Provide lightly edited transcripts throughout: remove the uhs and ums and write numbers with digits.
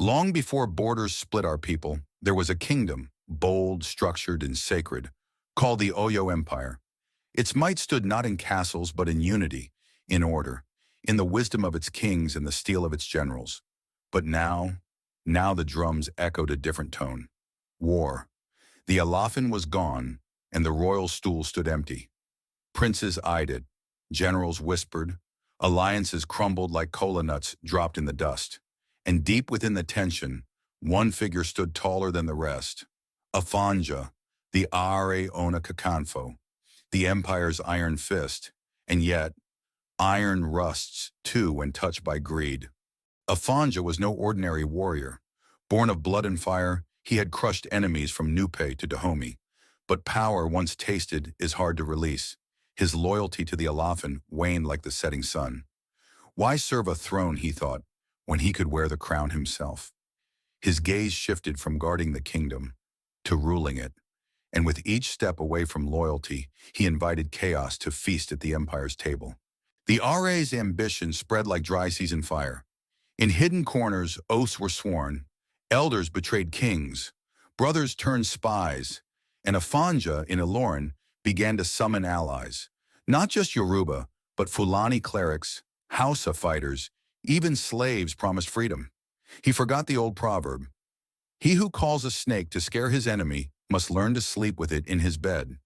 Long before borders split our people, there was a kingdom, bold, structured, and sacred, called the Oyo Empire. Its might stood not in castles but in unity, in order, in the wisdom of its kings and the steel of its generals. But now the drums echoed a different tone. War. The Alafin was gone, and the royal stool stood empty. Princes eyed it, generals whispered, alliances crumbled like cola nuts dropped in the dust. And deep within the tension, one figure stood taller than the rest. Afonja, the Aare Ona Kakanfo, the empire's iron fist, and yet, iron rusts too when touched by greed. Afonja was no ordinary warrior. Born of blood and fire, he had crushed enemies from Nupe to Dahomey. But power once tasted is hard to release. His loyalty to the Alafin waned like the setting sun. Why serve a throne, he thought, when he could wear the crown himself? His gaze shifted from guarding the kingdom to ruling it, and with each step away from loyalty, he invited chaos to feast at the empire's table. The Aare's ambition spread like dry season fire. In hidden corners, oaths were sworn, elders betrayed kings, brothers turned spies, and Afonja in Ilorin began to summon allies. Not just Yoruba, but Fulani clerics, Hausa fighters, even slaves promised freedom. He forgot the old proverb, "He who calls a snake to scare his enemy must learn to sleep with it in his bed."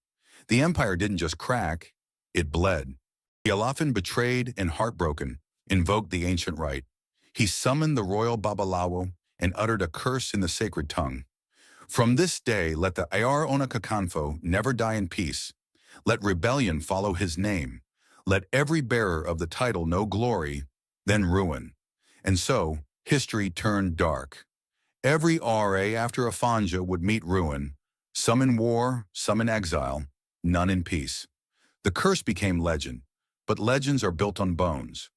The empire didn't just crack, it bled. The Alafin, betrayed and heartbroken, invoked the ancient rite. He summoned the royal Babalawo and uttered a curse in the sacred tongue. "From this day, let the Aare Ona Kakanfo never die in peace. Let rebellion follow his name. Let every bearer of the title know glory, then ruin." And so, history turned dark. Every Aare after Afonja would meet ruin, some in war, some in exile, none in peace. The curse became legend, but legends are built on bones.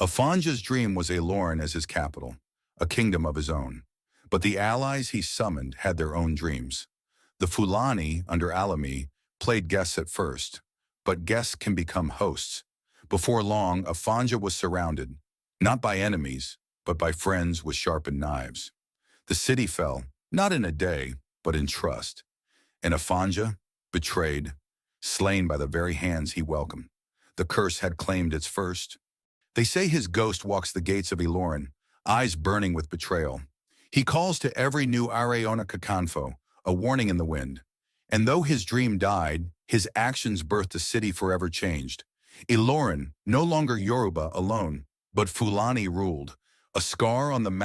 Afonja's dream was Ilorin as his capital, a kingdom of his own. But the allies he summoned had their own dreams. The Fulani, under Alami, played guests at first, but guests can become hosts. Before long, Afonja was surrounded, not by enemies, but by friends with sharpened knives. The city fell, not in a day, but in trust. And Afonja, betrayed, slain by the very hands he welcomed. The curse had claimed its first. They say his ghost walks the gates of Ilorin, eyes burning with betrayal. He calls to every new Aare Ona Kakanfo, a warning in the wind. And though his dream died, his actions birthed a city forever changed. Ilorin, no longer Yoruba alone, but Fulani ruled, a scar on the map